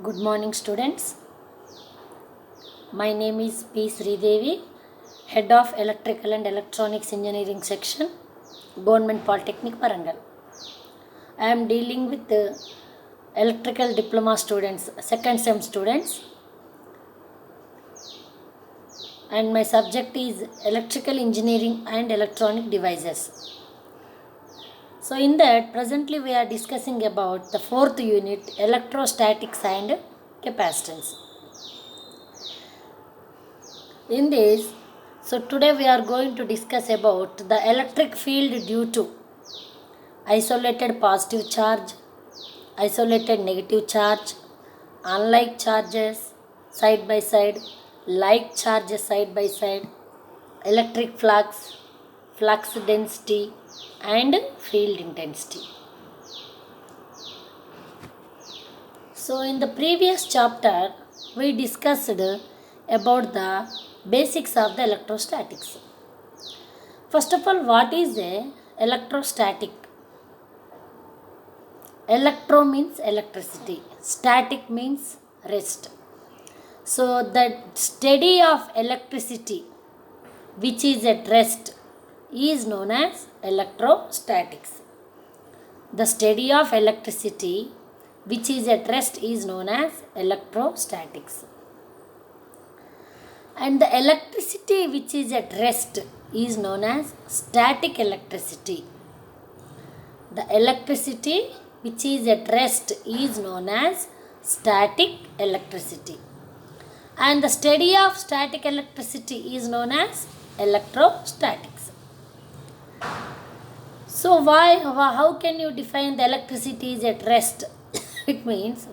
Good morning, students. My name is P. Sridevi, Head of Electrical and Electronics Engineering Section, Government Polytechnic, Warangal. I am dealing with the Electrical Diploma students, second sem students, and my subject is Electrical Engineering and Electronic Devices. So in that, presently we are discussing about the fourth unit, Electrostatics and Capacitance. In this, so today we are going to discuss about the electric field due to isolated positive charge, isolated negative charge, unlike charges side by side, like charges side by side, electric flux, flux density and field intensity. So in the previous chapter we discussed about the basics of the electrostatics. First of all, what is a electrostatic? Electro means electricity, static means rest. So the study of electricity which is at rest is known as electrostatics. The study of electricity which is at rest is known as electrostatics. And the electricity which is at rest is known as static electricity. The electricity which is at rest is known as static electricity. And the study of static electricity is known as electrostatics. So how can you define the electricity is at rest? It means,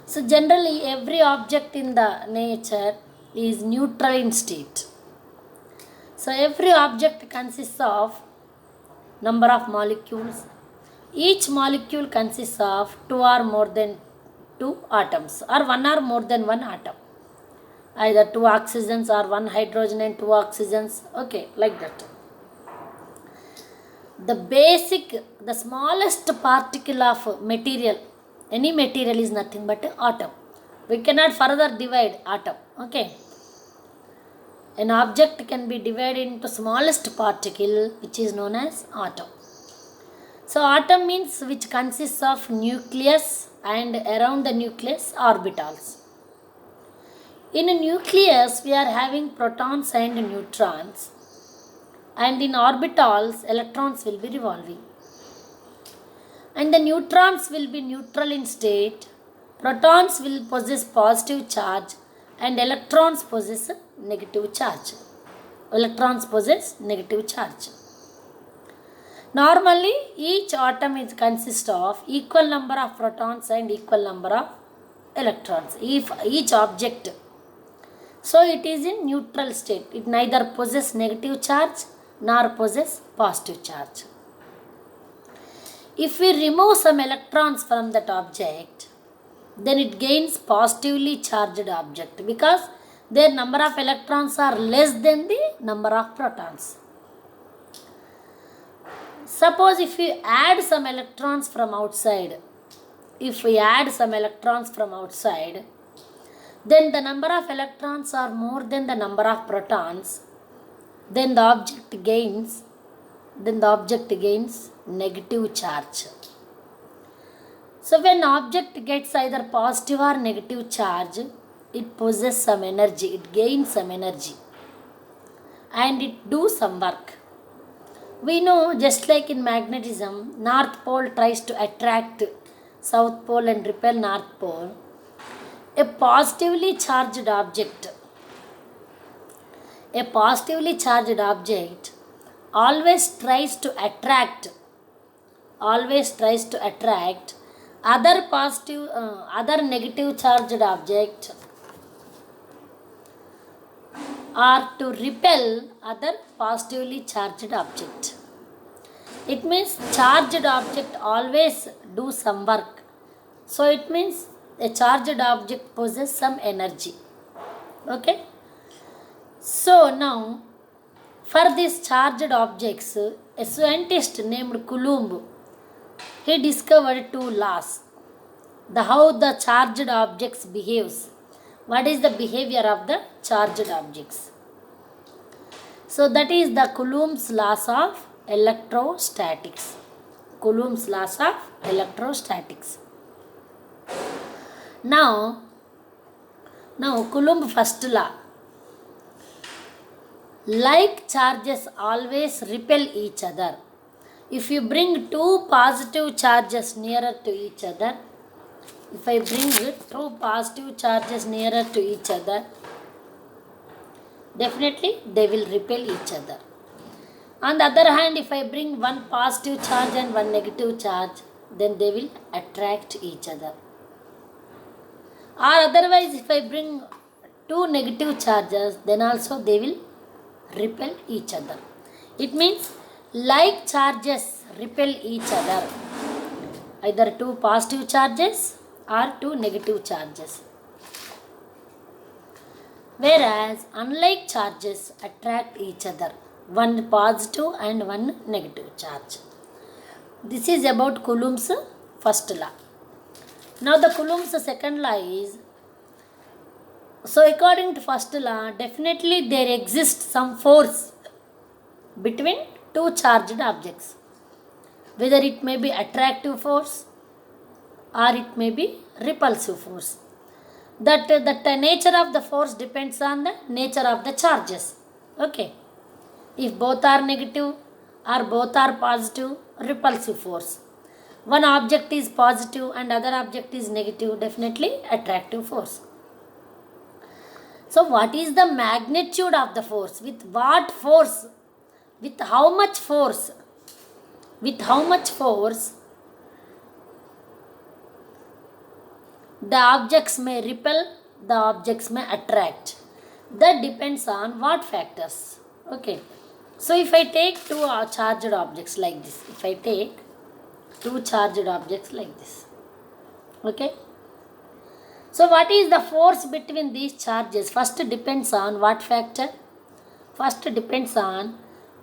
so generally every object in the nature is neutral in state. So every object consists of number of molecules. Each molecule consists of two or more than two atoms or one or more than one atom. Either two oxygens or one hydrogen and two oxygens. Okay, like that. The smallest particle of material, any material is nothing but atom. We cannot further divide atom. Okay. An object can be divided into smallest particle which is known as atom. So atom means which consists of nucleus and around the nucleus orbitals. In a nucleus we are having protons and neutrons, and in orbitals electrons will be revolving. And the neutrons will be neutral in state, protons will possess positive charge and electrons possess negative charge. Normally each atom is consists of equal number of protons and equal number of electrons. If each object, so it is in neutral state. It neither possess negative charge nor possess positive charge. If we remove some electrons from that object, then it gains positively charged object because their number of electrons are less than the number of protons. Suppose if we add some electrons from outside, then the number of electrons are more than the number of protons, then the object gains negative charge. So when object gets either positive or negative charge, it possesses some energy, it gains some energy and it do some work. We know, just like in magnetism, North Pole tries to attract South Pole and repel North Pole. A positively charged object always tries to attract other negative charged object or to repel other positively charged object. It means charged object always do some work. So it means a charged object possesses some energy. Okay. So now for these charged objects, a scientist named Coulomb, he discovered two laws. The how the charged objects behaves. What is the behavior of the charged objects? So that is the Coulomb's laws of electrostatics. Coulomb's laws of electrostatics. Now Coulomb first law. Like charges always repel each other. If you bring two positive charges nearer to each other, if I bring two positive charges nearer to each other, definitely they will repel each other. On the other hand, if I bring one positive charge and one negative charge, then they will attract each other. Or otherwise, if I bring two negative charges, then also they will repel each other. It means like charges repel each other, either two positive charges or two negative charges. Whereas unlike charges attract each other, one positive and one negative charge. This is about Coulomb's first law. Now the Coulomb's second law is, so according to first law, definitely there exists some force between two charged objects. Whether it may be attractive force or it may be repulsive force. That the nature of the force depends on the nature of the charges. Okay. If both are negative or both are positive, repulsive force. One object is positive and other object is negative, definitely attractive force. So what is the magnitude of the force? With what force? With how much force? With how much force the objects may repel, the objects may attract. That depends on what factors? Okay. So if I take two charged objects like this, if I take two charged objects like this, okay. So what is the force between these charges? First depends on what factor? First depends on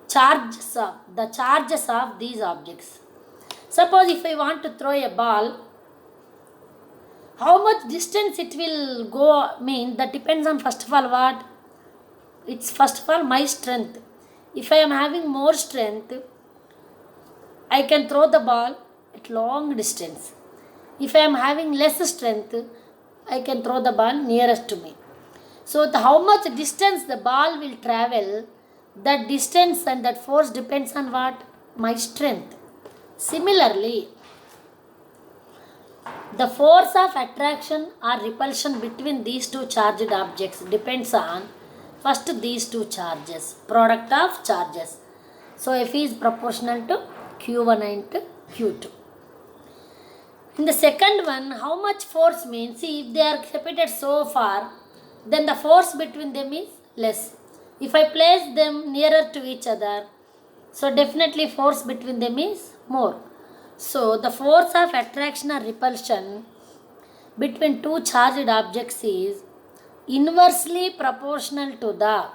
the charges of these objects. Suppose if I want to throw a ball, how much distance it will go, that depends on first of all what? It's first of all my strength. If I am having more strength, I can throw the ball at long distance. If I am having less strength, I can throw the ball nearest to me. So how much distance the ball will travel, that distance and that force depends on what? My strength. Similarly, the force of attraction or repulsion between these two charged objects depends on first these two charges, product of charges. So F is proportional to Q1 and to Q2. In the second one, how much force means, see, if they are separated so far, then the force between them is less. If I place them nearer to each other, so definitely force between them is more. So the force of attraction or repulsion between two charged objects is inversely proportional to the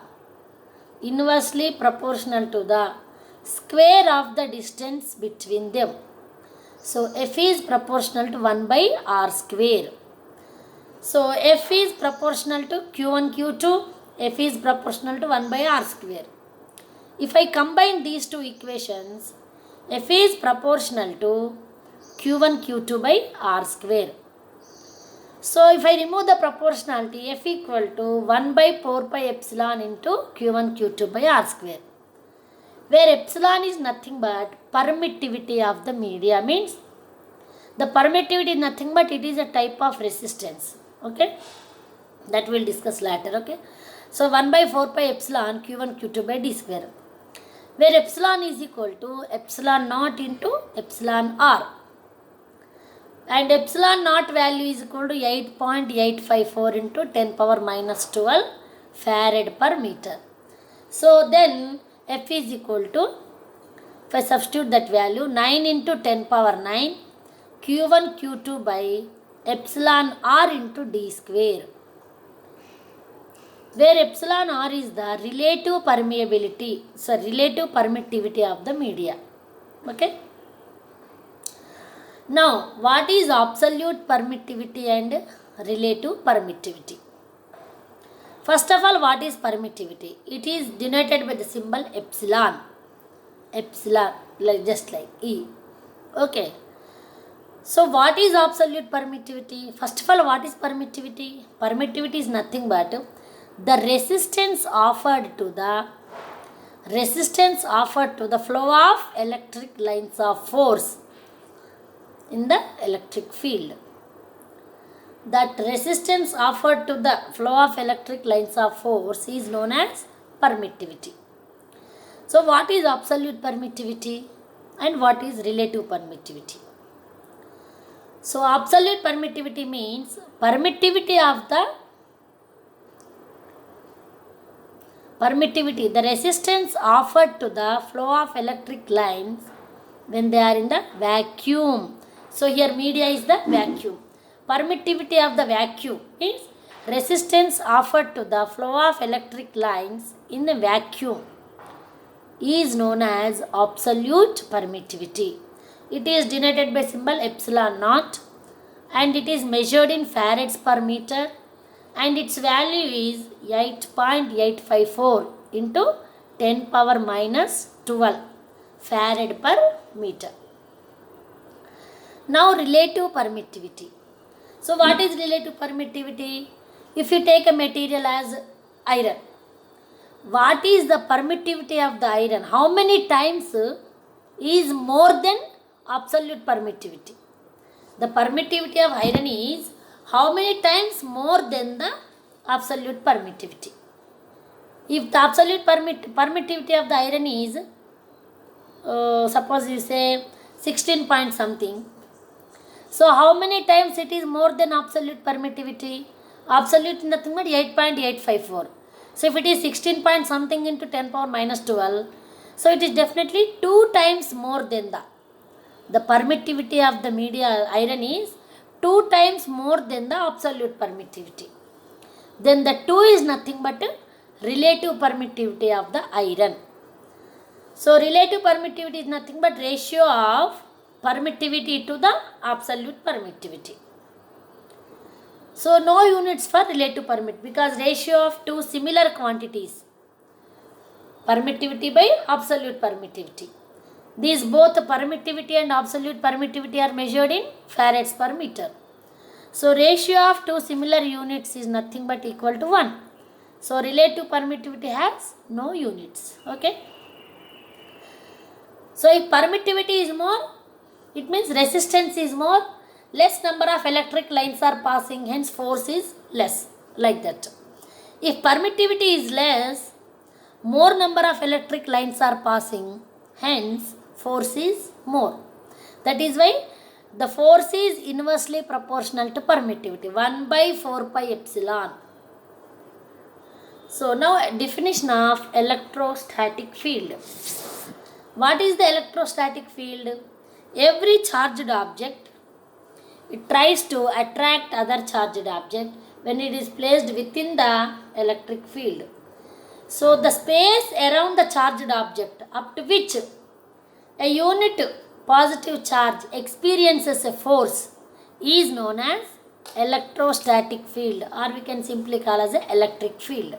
square of the distance between them. So F is proportional to 1 by R square. So F is proportional to Q1, Q2. F is proportional to 1 by R square. If I combine these two equations, F is proportional to Q1, Q2 by R square. So if I remove the proportionality, F equal to 1 by 4 pi epsilon into Q1, Q2 by R square, where epsilon is nothing but permittivity of the media, means the permittivity is nothing but it is a type of resistance. Okay, that we'll discuss later. Okay, so 1 by 4 pi epsilon Q1, Q2 by D square, where epsilon is equal to epsilon naught into epsilon R, and epsilon naught value is equal to 8.854 into 10 power minus 12 farad per meter. So then F is equal to, if I substitute that value, 9 into 10 power 9 Q1 Q2 by epsilon R into D square, where epsilon R is the relative permeability, relative permittivity of the media. Okay. Now, what is absolute permittivity and relative permittivity? First of all, what is permittivity? It is denoted by the symbol epsilon. Epsilon, like just like E. Okay. So, what is absolute permittivity? First of all, what is permittivity? Permittivity is nothing but the resistance offered to the flow of electric lines of force in the electric field. That resistance offered to the flow of electric lines of force is known as permittivity. So, what is absolute permittivity and what is relative permittivity? So, absolute permittivity means the resistance offered to the flow of electric lines when they are in the vacuum. So, here media is the vacuum. Permittivity of the vacuum means resistance offered to the flow of electric lines in a vacuum is known as absolute permittivity. It is denoted by symbol epsilon naught and it is measured in farads per meter and its value is 8.854 into 10 power minus 12 farad per meter. Now, relative permittivity. So, what is relative permittivity? If you take a material as iron, what is the permittivity of the iron? How many times is more than absolute permittivity? The permittivity of iron is how many times more than the absolute permittivity? If the absolute permittivity of the iron is, suppose you say 16 point something, so how many times it is more than absolute permittivity? Absolute nothing but 8.854. So if it is 16 point something into 10 power minus 12, so it is definitely 2 times more than the permittivity of the media iron is 2 times more than the absolute permittivity. Then the 2 is nothing but relative permittivity of the iron. So relative permittivity is nothing but ratio of permittivity to the absolute permittivity. So no units for relative permittivity because ratio of two similar quantities, permittivity by absolute permittivity. These both permittivity and absolute permittivity are measured in farads per meter. So ratio of two similar units is nothing but equal to 1. So relative permittivity has no units. Okay. So if permittivity is more, it means resistance is more, less number of electric lines are passing, hence force is less, like that. If permittivity is less, more number of electric lines are passing, hence force is more. That is why the force is inversely proportional to permittivity, 1 by 4 pi epsilon. So now definition of electrostatic field. What is the electrostatic field? Every charged object, it tries to attract other charged object when it is placed within the electric field. So the space around the charged object up to which a unit positive charge experiences a force is known as electrostatic field, or we can simply call as a electric field.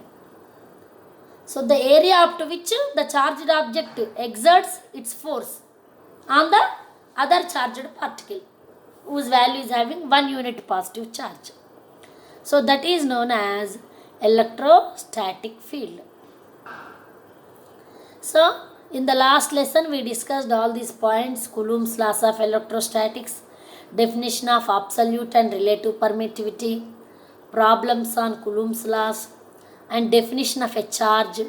So the area up to which the charged object exerts its force on the other charged particle whose value is having 1 unit positive charge. So that is known as electrostatic field. So in the last lesson we discussed all these points: Coulomb's laws of electrostatics, definition of absolute and relative permittivity, problems on Coulomb's laws, and definition of a charge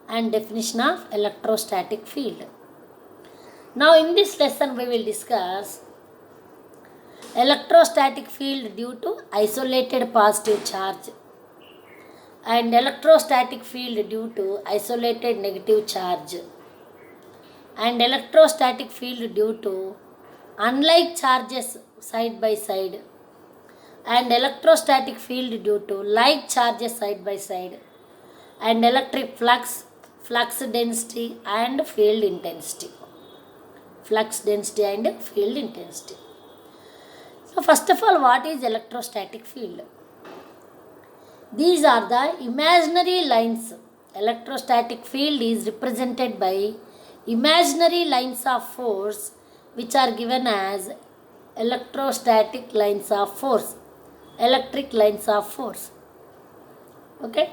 and definition of electrostatic field. Now in this lesson we will discuss electrostatic field due to isolated positive charge and electrostatic field due to isolated negative charge and electrostatic field due to unlike charges side by side and electrostatic field due to like charges side by side and electric flux, flux density and field intensity. Flux density and field intensity. So first of all, what is electrostatic field? These are the imaginary lines. Electrostatic field is represented by imaginary lines of force which are given as electrostatic lines of force, electric lines of force. Okay?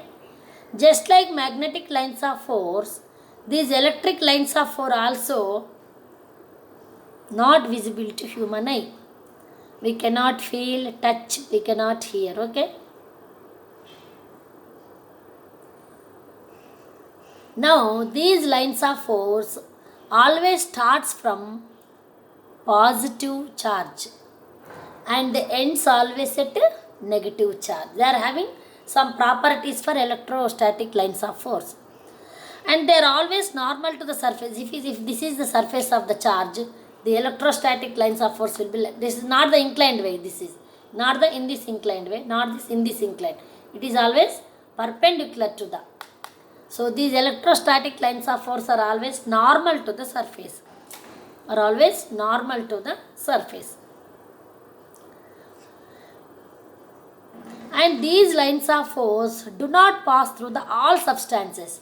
Just like magnetic lines of force, these electric lines of force also not visible to human eye. We cannot feel, touch, we cannot hear. Okay? Now, these lines of force always starts from positive charge and ends always at negative charge. They are having some properties for electrostatic lines of force. And they are always normal to the surface. If this is the surface of the charge, the electrostatic lines of force will be like this. Is not the inclined way. This is not the in this inclined way, not this in this inclined. It is always perpendicular to the. So these electrostatic lines of force are always normal to the surface. Are always normal to the surface. And these lines of force do not pass through the all substances.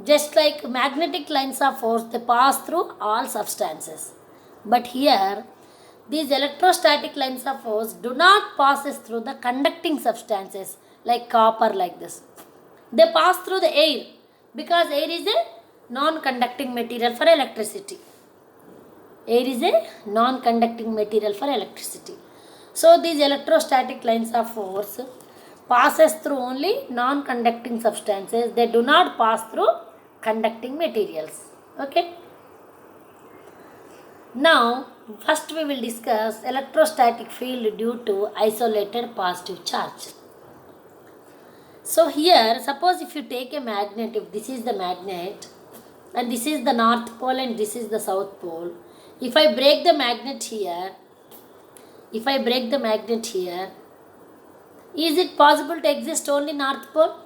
Just like magnetic lines of force, they pass through all substances. But here, these electrostatic lines of force do not pass through the conducting substances like copper like this. They pass through the air because air is a non-conducting material for electricity. Air is a non-conducting material for electricity. So these electrostatic lines of force passes through only non-conducting substances. They do not pass through conducting materials. Okay. Now, first we will discuss electrostatic field due to isolated positive charge. So here, suppose if you take a magnet, if this is the magnet and this is the north pole and this is the south pole, if I break the magnet here, is it possible to exist only north pole?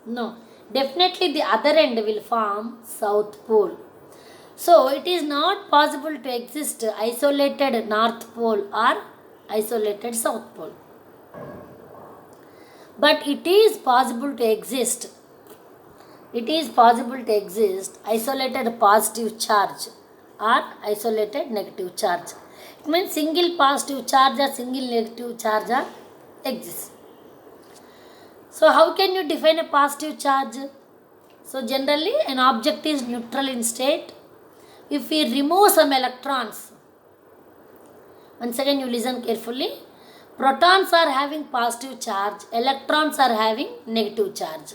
No. Definitely the other end will form south pole. So it is not possible to exist isolated north pole or isolated south pole. But it is possible to exist. Isolated positive charge or isolated negative charge. It means single positive charge or single negative charge are exists. So how can you define a positive charge? So generally an object is neutral in state. If we remove some electrons, once again you listen carefully, protons are having positive charge, electrons are having negative charge.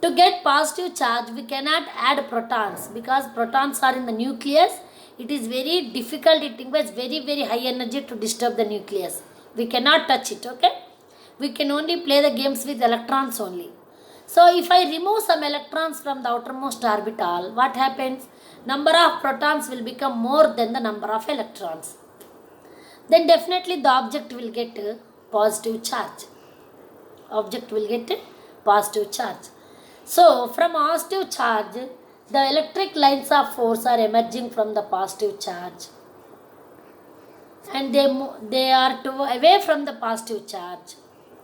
To get positive charge, we cannot add protons because protons are in the nucleus. It is very difficult, it requires very high energy to disturb the nucleus. We cannot touch it, okay? We can only play the games with electrons only. So if I remove some electrons from the outermost orbital, what happens? Number of protons will become more than the number of electrons. Then definitely the object will get a positive charge. So from positive charge, the electric lines of force are emerging from the positive charge. And they are away from the positive charge.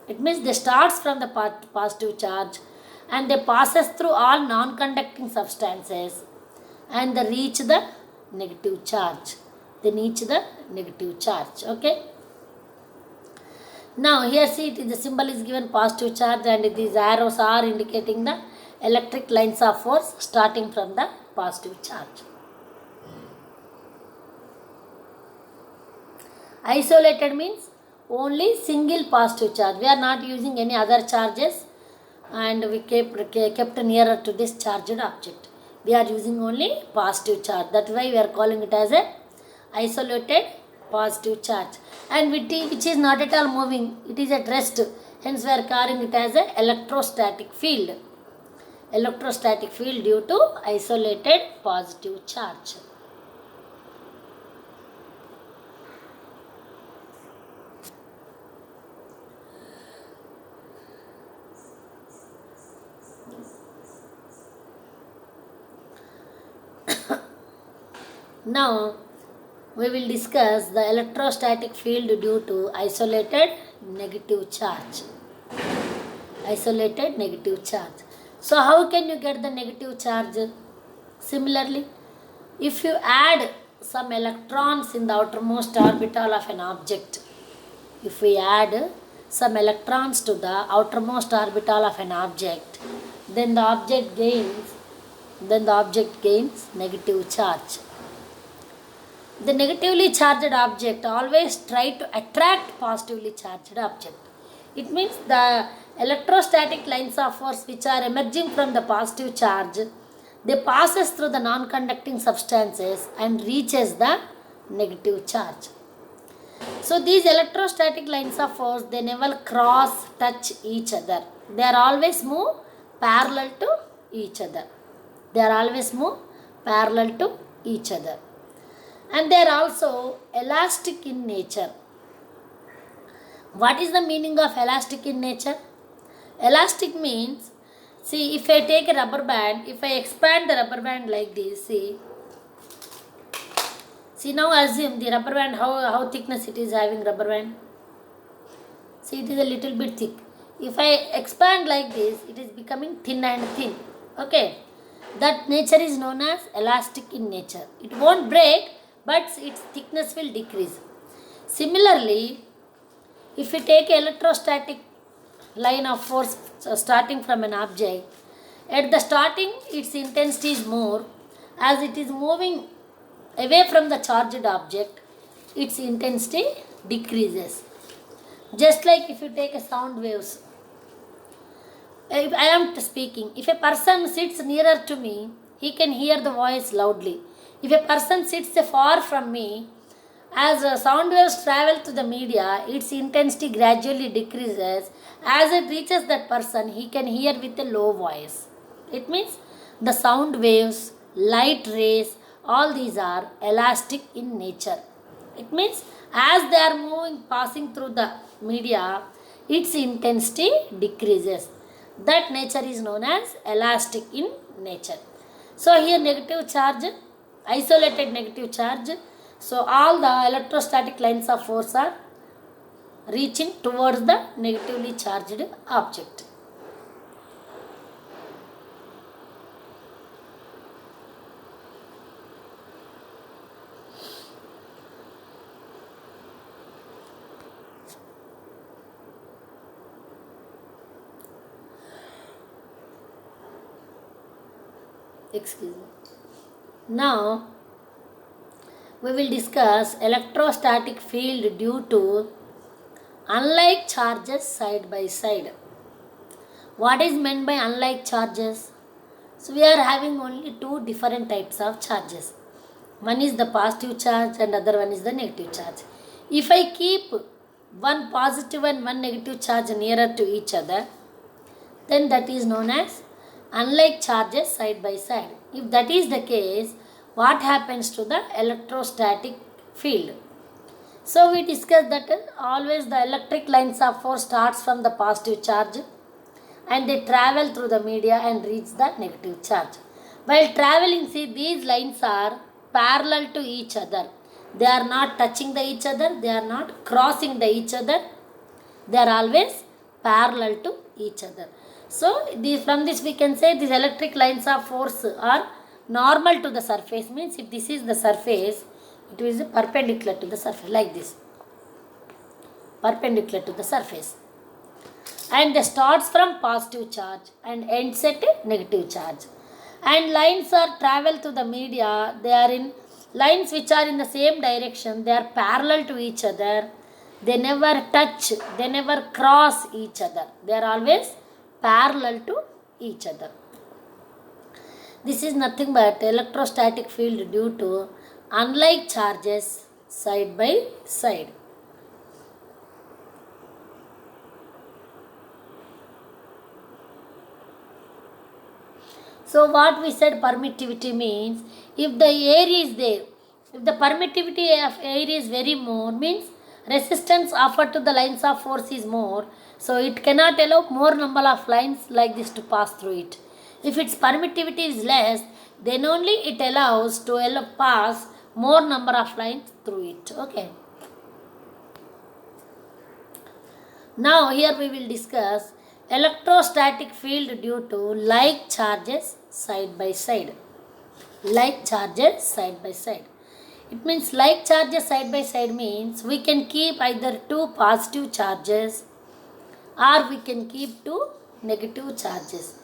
It means they starts from the positive charge and they passes through all non-conducting substances and they reach the negative charge. Okay. Now here see the symbol is given positive charge and these arrows are indicating the electric lines of force starting from the positive charge. Isolated means only single positive charge. We are not using any other charges and we kept nearer to this charged object. We are using only positive charge. That's why we are calling it as a isolated positive charge. And which is not at all moving. It is at rest. Hence we are calling it as a electrostatic field. Electrostatic field due to isolated positive charge. Now, we will discuss the electrostatic field due to isolated negative charge. Isolated negative charge. So how can you get the negative charge? Similarly, if you add some electrons in the outermost orbital of an object, if we add some electrons to the outermost orbital of an object, then the object gains negative charge. The negatively charged object always try to attract positively charged object. It means the electrostatic lines of force which are emerging from the positive charge, they passes through the non-conducting substances and reaches the negative charge. So these electrostatic lines of force, they never touch each other. They are always move parallel to each other. They are always move parallel to each other. And they are also elastic in nature. What is the meaning of elastic in nature? Elastic means, see, if I take a rubber band, if I expand the rubber band like this, see now assume the rubber band, how thickness it is having rubber band. See, it is a little bit thick. If I expand like this, it is becoming thin and thin. Okay. That nature is known as elastic in nature. It won't break, but its thickness will decrease. Similarly, if we take electrostatic line of force starting from an object, at the starting its intensity is more. As it is moving away from the charged object, its intensity decreases. Just like if you take a sound waves, if I am speaking, if a person sits nearer to me, he can hear the voice loudly. If a person sits far from me, as sound waves travel to the media, its intensity gradually decreases. As it reaches that person, he can hear with a low voice. It means the sound waves, light rays, all these are elastic in nature. It means as they are moving, passing through the media, its intensity decreases. That nature is known as elastic in nature. So here negative charge, isolated negative charge. So all the electrostatic lines of force are reaching towards the negatively charged object. Excuse me. Now we will discuss electrostatic field due to unlike charges side by side. What is meant by unlike charges? So we are having only two different types of charges. One is the positive charge and other one is the negative charge. If I keep one positive and one negative charge nearer to each other, then that is known as unlike charges side by side. If that is the case, what happens to the electrostatic field? So we discussed that always the electric lines of force starts from the positive charge and they travel through the media and reach the negative charge. While traveling, see, these lines are parallel to each other. They are not touching each other, they are not crossing each other. They are always parallel to each other. So from this we can say these electric lines of force are normal to the surface. Means if this is the surface, it is perpendicular to the surface like this. Perpendicular to the surface. And they starts from positive charge and ends at negative charge. And lines are travel to the media. They are in lines which are in the same direction. They are parallel to each other. They never touch. They never cross each other. They are always parallel to each other. This is nothing but electrostatic field due to unlike charges side by side. So what we said permittivity means, if the air is there, if the permittivity of air is very more, means resistance offered to the lines of force is more, so it cannot allow more number of lines like this to pass through it. If its permittivity is less, then only it allows to pass more number of lines through it. Okay. Now here we will discuss electrostatic field due to like charges side by side. Like charges side by side. It means like charges side by side means we can keep either two positive charges or we can keep two negative charges.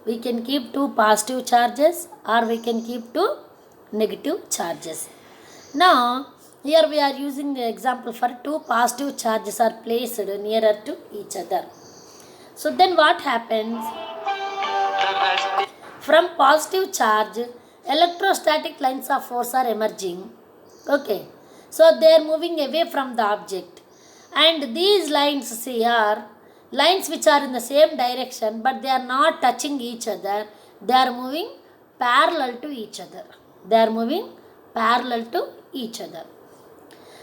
We can keep two positive charges or we can keep two negative charges. Now here we are using the example for two positive charges are placed nearer to each other. So then what happens? From positive charge, electrostatic lines of force are emerging. Okay. So they are moving away from the object. And these lines see are lines which are in the same direction but they are not touching each other. They are moving parallel to each other. They are moving parallel to each other.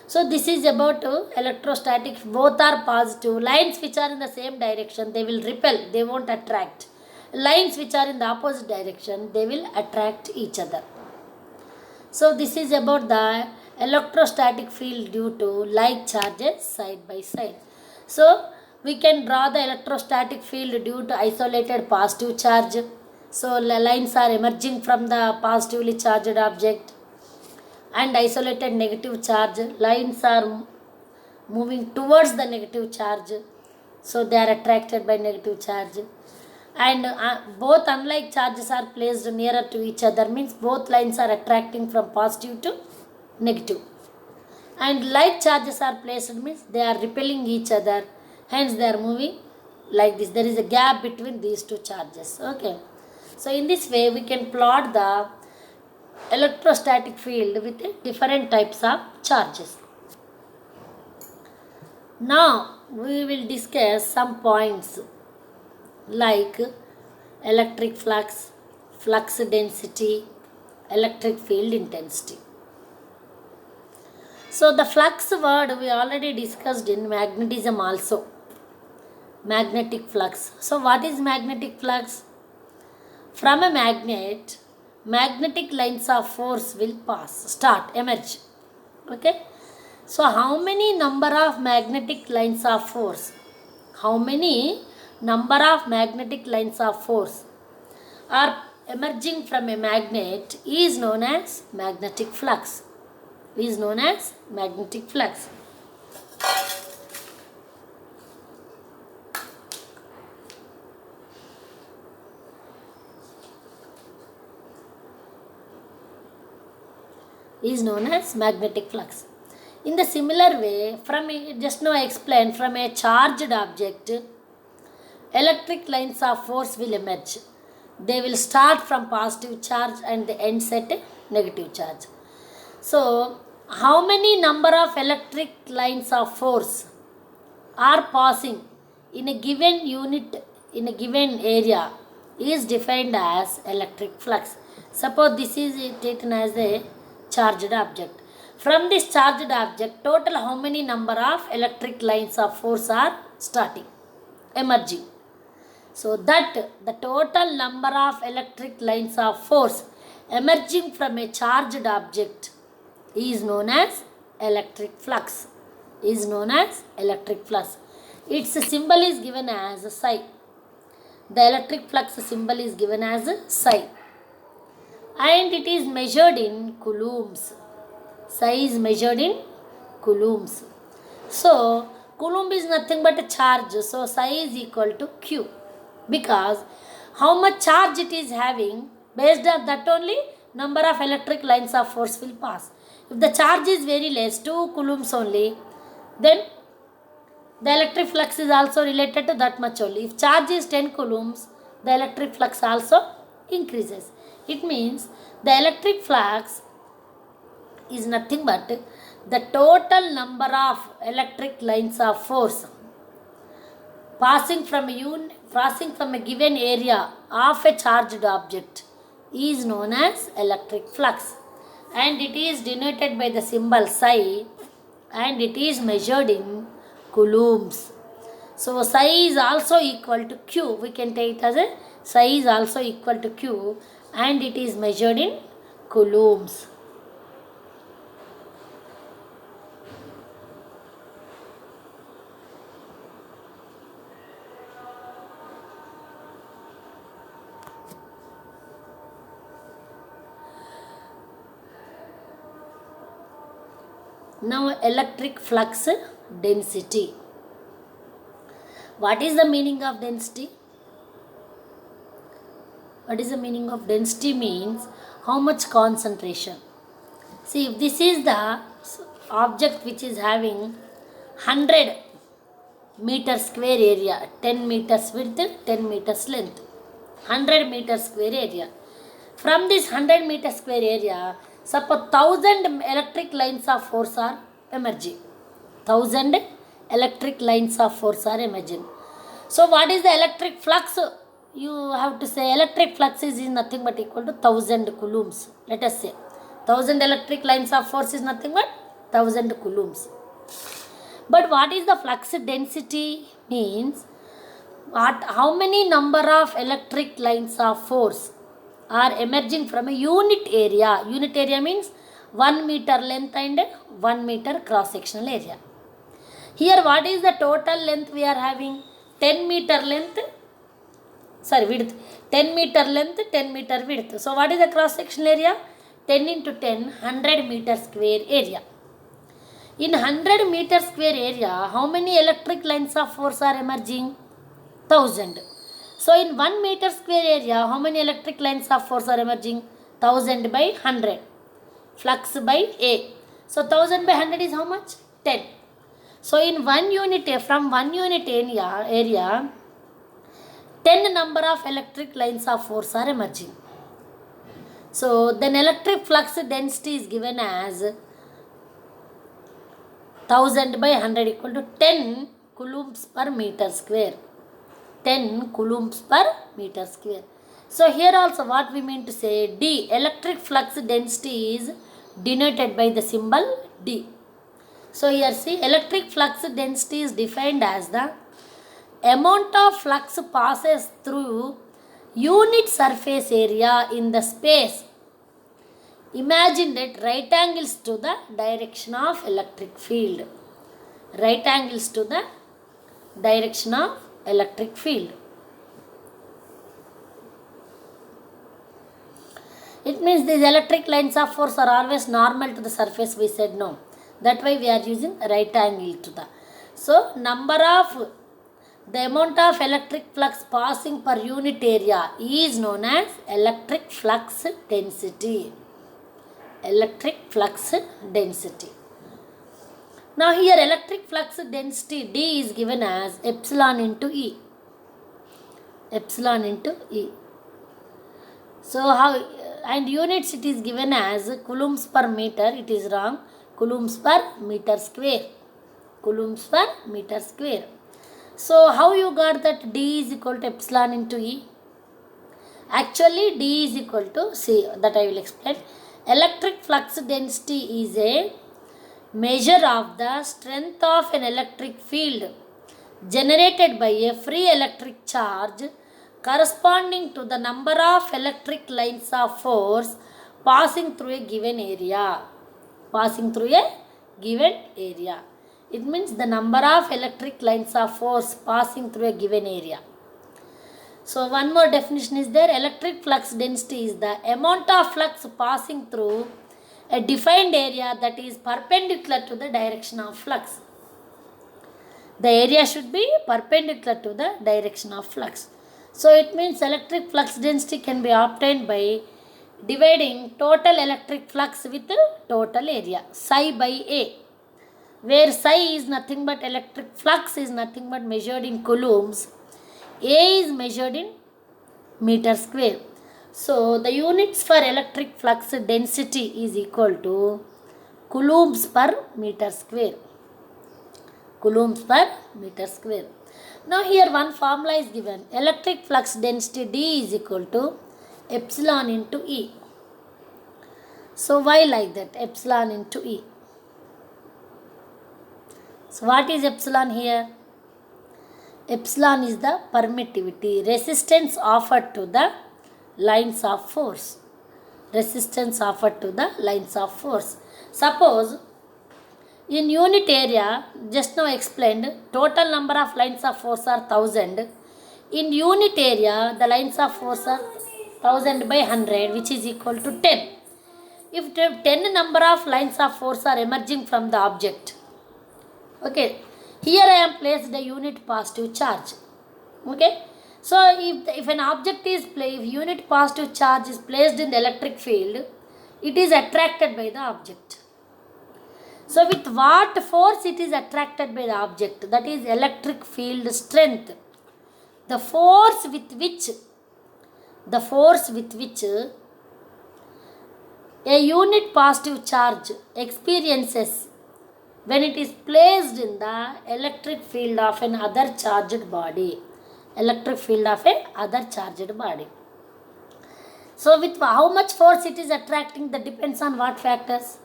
So this is about electrostatic. Both are positive. Lines which are in the same direction, they will repel. They won't attract. Lines which are in the opposite direction, they will attract each other. So this is about the electrostatic field due to like charges side by side. So we can draw the electrostatic field due to isolated positive charge. So lines are emerging from the positively charged object, and isolated negative charge. Lines are moving towards the negative charge. So they are attracted by negative charge. And both unlike charges are placed nearer to each other means both lines are attracting from positive to negative. And like charges are placed means they are repelling each other, hence they are moving like this. There is a gap between these two charges. Okay. So in this way we can plot the electrostatic field with different types of charges. Now we will discuss some points like electric flux, flux density, electric field intensity. So the flux word we already discussed in magnetism also. Magnetic flux. So what is magnetic flux? From a magnet, magnetic lines of force will emerge. Okay. So how many number of magnetic lines of force? How many number of magnetic lines of force are emerging from a magnet is known as magnetic flux. Is known as magnetic flux. Is known as magnetic flux. In the similar way, just now I explained, from a charged object, electric lines of force will emerge. They will start from positive charge and they end at negative charge. So, how many number of electric lines of force are passing in a given unit, in a given area, is defined as electric flux. Suppose this is taken as a charged object. From this charged object, total how many number of electric lines of force are emerging. So that the total number of electric lines of force emerging from a charged object is known as electric flux. Is known as electric flux. Its symbol is given as psi. The electric flux symbol is given as psi. And it is measured in coulombs. Psi is measured in coulombs. So, coulomb is nothing but a charge. So, psi is equal to Q. Because how much charge it is having, based on that only number of electric lines of force will pass. If the charge is very less, 2 coulombs only, then the electric flux is also related to that much only. If charge is 10 coulombs, the electric flux also increases. It means the electric flux is nothing but the total number of electric lines of force passing from a given area of a charged object is known as electric flux, and it is denoted by the symbol psi, and it is measured in coulombs. So psi is also equal to Q. We can take it as a psi is also equal to Q, and it is measured in coulombs. Now electric flux density. What is the meaning of density? What is the meaning of density? Means how much concentration. See, if this is the object which is having 100 meter square area, 10 meters width, 10 meters length, 100 meter square area. From this 100 meter square area, suppose 1000 electric lines of force are emerging. 1000 electric lines of force are emerging. So what is the electric flux? You have to say electric flux is nothing but equal to 1000 coulombs. Let us say 1000 electric lines of force is nothing but 1000 coulombs. But what is the flux density? Means how many number of electric lines of force are emerging from a unit area. Unit area means 1 meter length and 1 meter cross sectional area. Here what is the total length we are having? 10 meter length, width. 10 meter length, 10 meter width. So what is the cross sectional area? 10 into 10, 100 meter square area. In 100 meter square area, how many electric lines of force are emerging? 1000. So in 1 meter square area, how many electric lines of force are emerging? 1000 by 100. Flux by A. So 1000 by 100 is how much? 10. So in 1 unit, from 1 unit area, 10 number of electric lines of force are emerging. So then electric flux density is given as 1000 by 100 equal to 10 coulombs per meter square. 10 coulombs per meter square. So here also what we mean to say, D, electric flux density is denoted by the symbol D. So here see, electric flux density is defined as the amount of flux passes through unit surface area in the space. Imagine that right angles to the direction of electric field. Right angles to the direction of electric field. It means these electric lines of force are always normal to the surface. We said no. That why we are using right angle to the. So the amount of electric flux passing per unit area is known as electric flux density. Electric flux density. Now here electric flux density D is given as epsilon into E. Epsilon into E. So how, and units it is given as coulombs per meter. It is wrong. Coulombs per meter square. Coulombs per meter square. So how you got that D is equal to epsilon into E? Actually D is equal to, see that I will explain. Electric flux density is a measure of the strength of an electric field generated by a free electric charge corresponding to the number of electric lines of force passing through a given area. Passing through a given area. It means the number of electric lines of force passing through a given area. So one more definition is there. Electric flux density is the amount of flux passing through a defined area that is perpendicular to the direction of flux. The area should be perpendicular to the direction of flux. So it means electric flux density can be obtained by dividing total electric flux with total area, psi by A, where psi is nothing but electric flux is nothing but measured in coulombs. A is measured in meter square. So the units for electric flux density is equal to coulombs per meter square. Coulombs per meter square. Now here one formula is given. Electric flux density D is equal to epsilon into E. So why like that? Epsilon into E. So what is epsilon here? Epsilon is the permittivity, resistance offered to the lines of force. Resistance offered to the lines of force. Suppose in unit area, just now explained, total number of lines of force are 1000. In unit area, the lines of force are 1000 by 100, which is equal to 10. if 10 number of lines of force are emerging from the object. Okay, here I am placed a unit positive charge. Okay, so if an object is if unit positive charge is placed in the electric field, it is attracted by the object. So with what force it is attracted by the object? That is electric field strength. The force with which a unit positive charge experiences when it is placed in the electric field of an other charged body. Electric field of a other charged body. So with how much force it is attracting, that depends on what factors?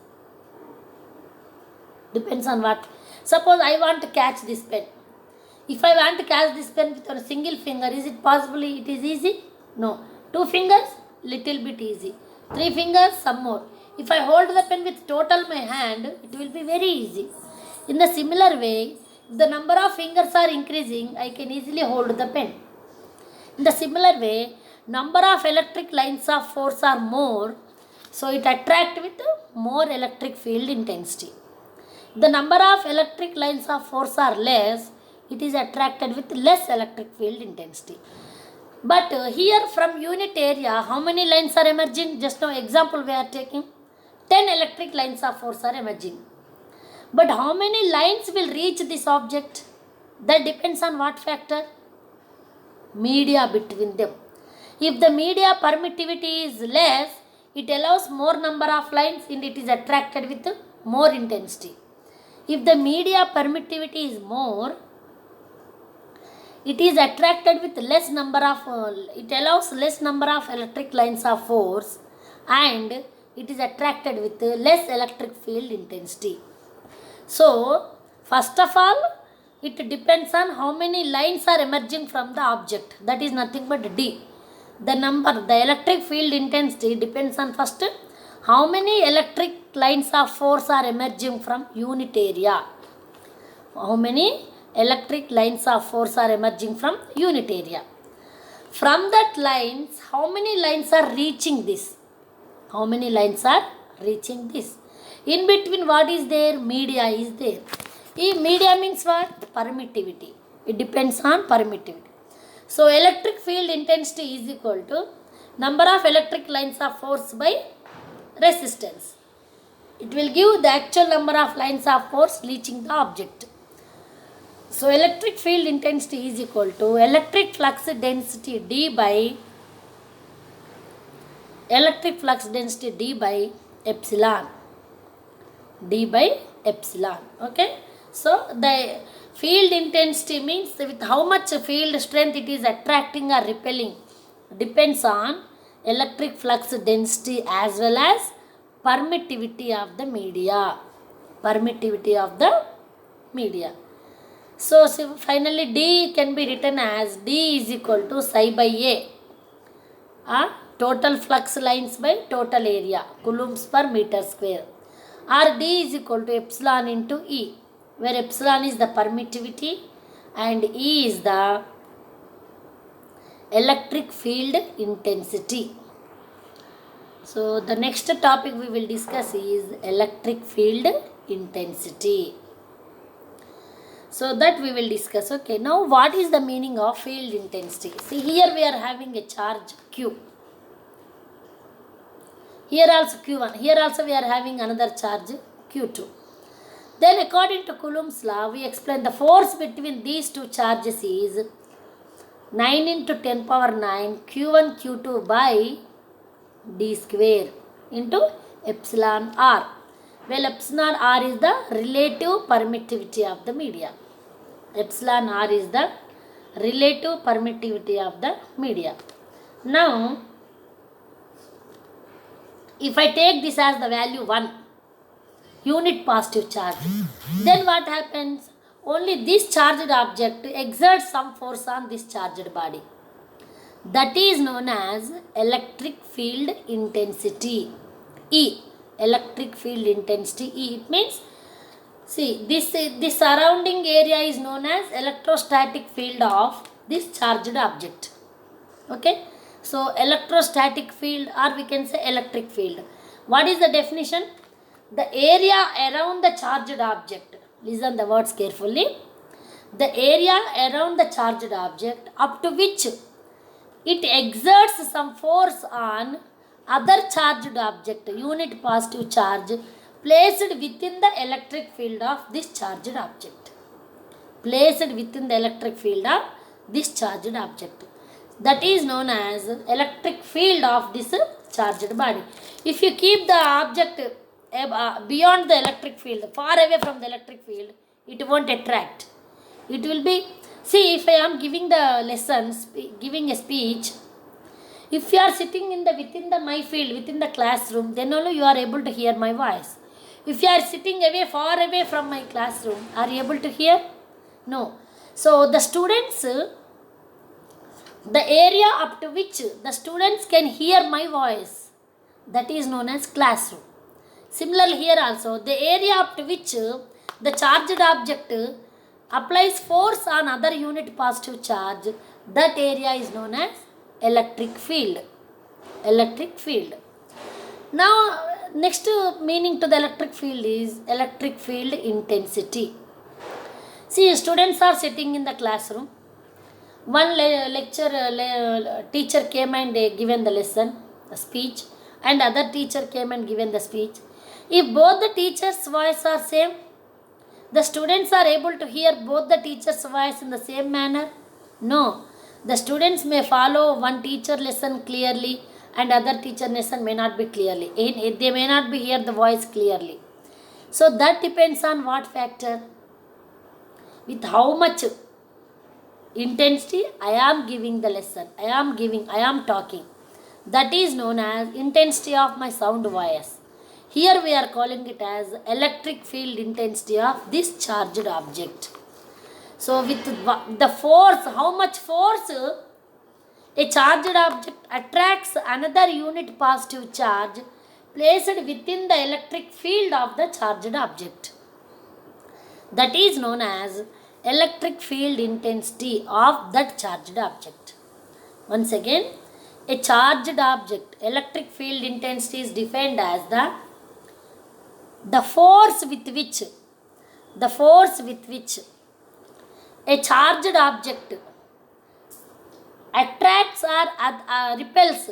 Depends on what? Suppose I want to catch this pen. If I want to catch this pen with a single finger, is it possible it is easy? No. 2 fingers, little bit easy. 3 fingers, some more. If I hold the pen with total my hand, it will be very easy. In the similar way, if the number of fingers are increasing, I can easily hold the pen. In the similar way, number of electric lines of force are more, so it attracts with more electric field intensity. The number of electric lines of force are less, it is attracted with less electric field intensity. But here from unit area, how many lines are emerging? Just now example we are taking. 10 electric lines of force are emerging. But how many lines will reach this object? That depends on what factor? Media between them. If the media permittivity is less, it allows more number of lines and it is attracted with more intensity. If the media permittivity is more, it is attracted with less number of, it allows less number of electric lines of force and it is attracted with less electric field intensity. So, first of all, it depends on how many lines are emerging from the object. That is nothing but D. The electric field intensity depends on first how many electric lines of force are emerging from unit area. How many electric lines of force are emerging from unit area. From that lines, how many lines are reaching this? How many lines are reaching this? In between what is there? Media is there. Media means what? Permittivity. It depends on permittivity. So electric field intensity is equal to number of electric lines of force by resistance. It will give the actual number of lines of force reaching the object. So electric field intensity is equal to electric flux density D by epsilon. D by epsilon. Okay. So the field intensity means with how much field strength it is attracting or repelling depends on electric flux density as well as permittivity of the media. So finally D can be written as D is equal to psi by A. Total flux lines by total area, coulombs per meter square. Or D is equal to epsilon into E, where epsilon is the permittivity and E is the electric field intensity. So the next topic we will discuss is electric field intensity. So that we will discuss. Okay, now what is the meaning of field intensity? See, here we are having a charge Q. Here also Q1. Here also we are having another charge Q2. Then according to Coulomb's law, we explain the force between these two charges is 9 into 10 power 9 Q1 Q2 by D square into epsilon R. Well, epsilon R is the relative permittivity of the media. Epsilon R is the relative permittivity of the media. Now, if I take this as the value 1, unit positive charge, then what happens? Only this charged object exerts some force on this charged body. That is known as electric field intensity, E. Electric field intensity, E. It means, see, this surrounding area is known as electrostatic field of this charged object. Okay. So electrostatic field, or we can say electric field. What is the definition? The area around the charged object. Listen the words carefully. The area around the charged object up to which it exerts some force on other charged object, unit positive charge, placed within the electric field of this charged object. Placed within the electric field of this charged object. That is known as electric field of this charged body. If you keep the object beyond the electric field, far away from the electric field, it won't attract. It will be, see, if I am giving the lessons, giving a speech, if you are sitting in the within the my field, within the classroom, then only you are able to hear my voice. If you are sitting away, far away from my classroom, are you able to hear? No. So the students, the area up to which the students can hear my voice, that is known as classroom. Similarly here also, the area up to which the charged object applies force on other unit positive charge, that area is known as electric field. Electric field. Now next meaning to the electric field is electric field intensity. See, students are sitting in the classroom. One teacher came and given the lesson, the speech, and other teacher came and given the speech. If both the teachers' voice are same, the students are able to hear both the teacher's voice in the same manner? No. The students may follow one teacher lesson clearly and other teacher lesson may not be clearly. They may not be hear the voice clearly. So that depends on what factor? With how much intensity I am giving the lesson. I am talking. That is known as intensity of my sound voice. Here we are calling it as electric field intensity of this charged object. So with the force, how much force a charged object attracts another unit positive charge placed within the electric field of the charged object. That is known as electric field intensity of that charged object. Once again, a charged object, electric field intensity is defined as the force with which a charged object attracts or repels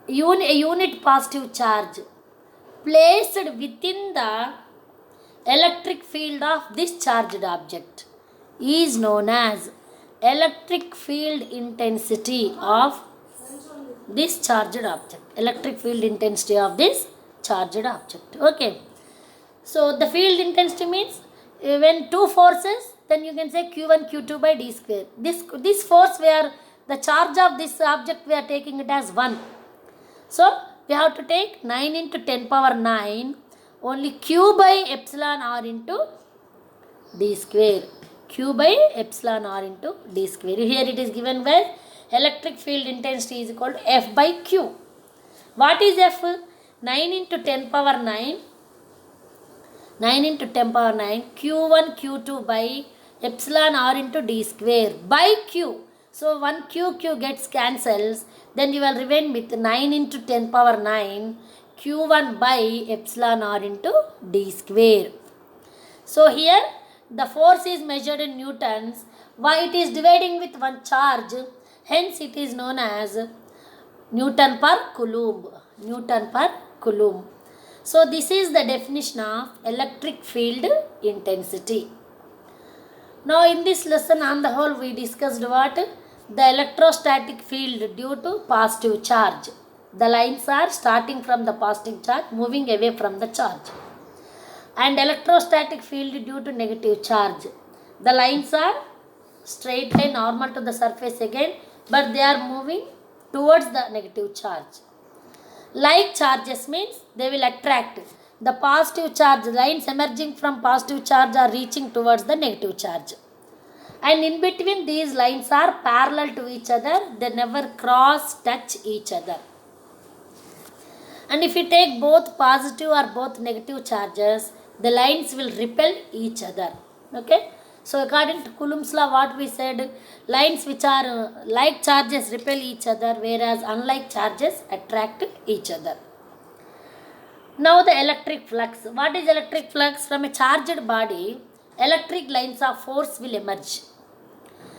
a unit positive charge placed within the electric field of this charged object is known as electric field intensity of this charged object. Electric field intensity of this charged object. Okay. So the field intensity means when two forces, then you can say Q1 Q2 by d square. This force where the charge of this object we are taking it as 1. So we have to take 9 into 10 power 9 only Q by epsilon r into d square. Q by epsilon r into d square. Here it is given where electric field intensity is equal to F by Q. What is F? 9 into 10 power 9. 9 into 10 power 9 Q1 Q2 by epsilon r into d square by Q. So 1 Q gets cancels. Then you will remain with 9 into 10 power 9 Q1 by epsilon r into d square. So here the force is measured in newtons. Why it is dividing with one charge? Hence it is known as Newton per Coulomb. Newton per Coulomb. So this is the definition of electric field intensity. Now in this lesson on the whole we discussed what? The electrostatic field due to positive charge. The lines are starting from the positive charge, moving away from the charge. And electrostatic field due to negative charge. The lines are straight line normal to the surface again, but they are moving towards the negative charge. Like charges means they will attract. The positive charge lines emerging from positive charge are reaching towards the negative charge. And in between these lines are parallel to each other. They never touch each other. And if you take both positive or both negative charges, the lines will repel each other. Okay. So according to Coulomb's law, what we said, lines which are like charges repel each other, whereas unlike charges attract each other. Now the electric flux. What is electric flux? From a charged body, electric lines of force will emerge.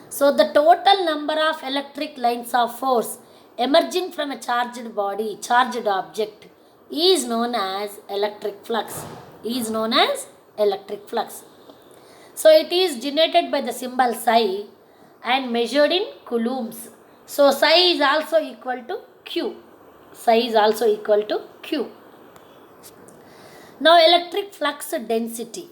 So the total number of electric lines of force emerging from a charged body, charged object, is known as electric flux. Is known as electric flux. So it is denoted by the symbol psi and measured in coulombs. So psi is also equal to Q. Psi is also equal to Q. Now electric flux density.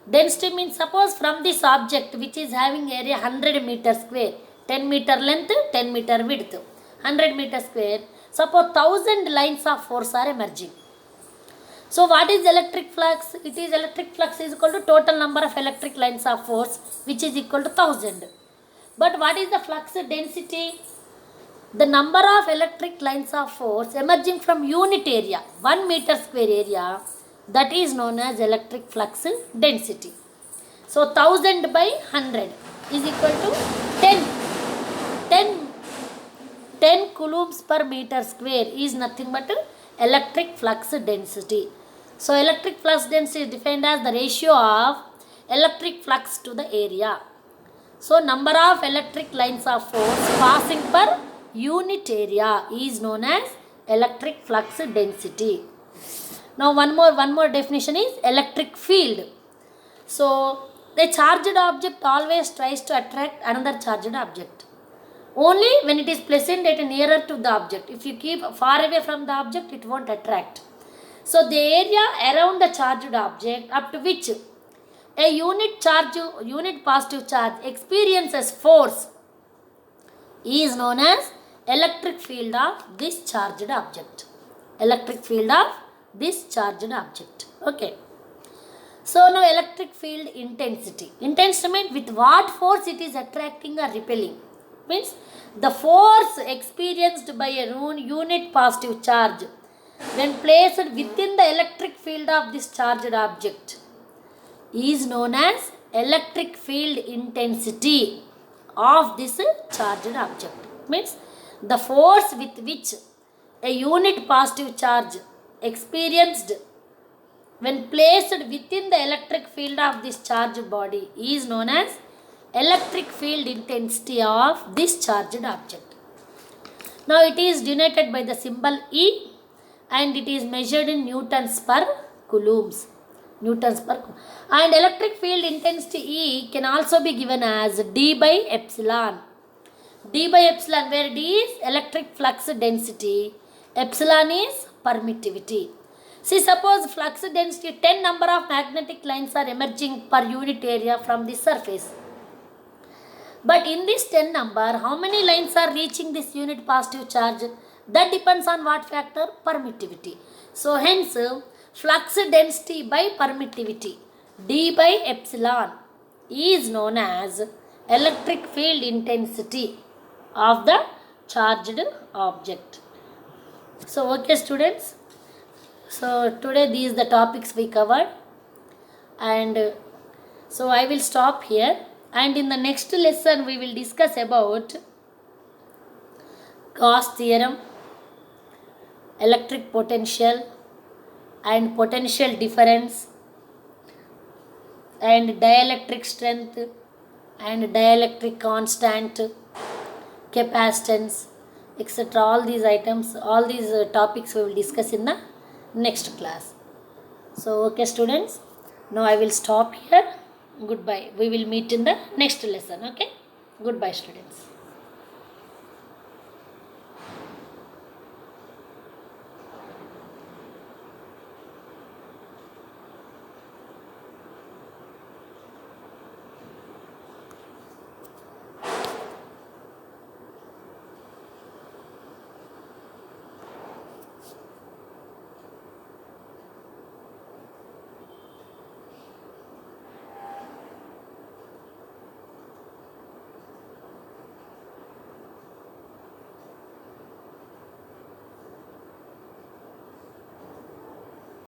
Density means, suppose from this object which is having area 100 meter square, 10 meter length, 10 meter width, 100 meter square, suppose 1000 lines of force are emerging. So what is electric flux? It is electric flux is equal to total number of electric lines of force, which is equal to 1000. But what is the flux density? The number of electric lines of force emerging from unit area, 1 meter square area, that is known as electric flux density. So 1000 by 100 is equal to 10 coulombs per meter square is nothing but electric flux density. So electric flux density is defined as the ratio of electric flux to the area. So number of electric lines of force passing per unit area is known as electric flux density. Now one more definition is electric field. So a charged object always tries to attract another charged object. Only when it is placed at nearer to the object. If you keep far away from the object, it won't attract. So the area around the charged object up to which a unit positive charge experiences force is known as electric field of this charged object. Electric field of this charged object. Okay. So now electric field intensity. Intensity means with what force it is attracting or repelling. Means the force experienced by a unit positive charge when placed within the electric field of this charged object is known as electric field intensity of this charged object. Means the force with which a unit positive charge experienced when placed within the electric field of this charged body is known as electric field intensity of this charged object. Now it is denoted by the symbol E and it is measured in newtons per coulombs. Newtons per coulomb. And electric field intensity E can also be given as D by epsilon. D by epsilon, where D is electric flux density, epsilon is permittivity. See, suppose flux density 10 number of magnetic lines are emerging per unit area from the surface. But in this 10 number, how many lines are reaching this unit positive charge? That depends on what factor? Permittivity. So hence, flux density by permittivity, D by epsilon, is known as electric field intensity of the charged object. So okay students, so today these the topics we covered, and so I will stop here, and in the next lesson we will discuss about Gauss theorem, electric potential and potential difference, and dielectric strength and dielectric constant, capacitance, etc. All these items, all these topics we will discuss in the next class. So okay students, now I will stop here. Goodbye. We will meet in the next lesson. Okay. Goodbye students.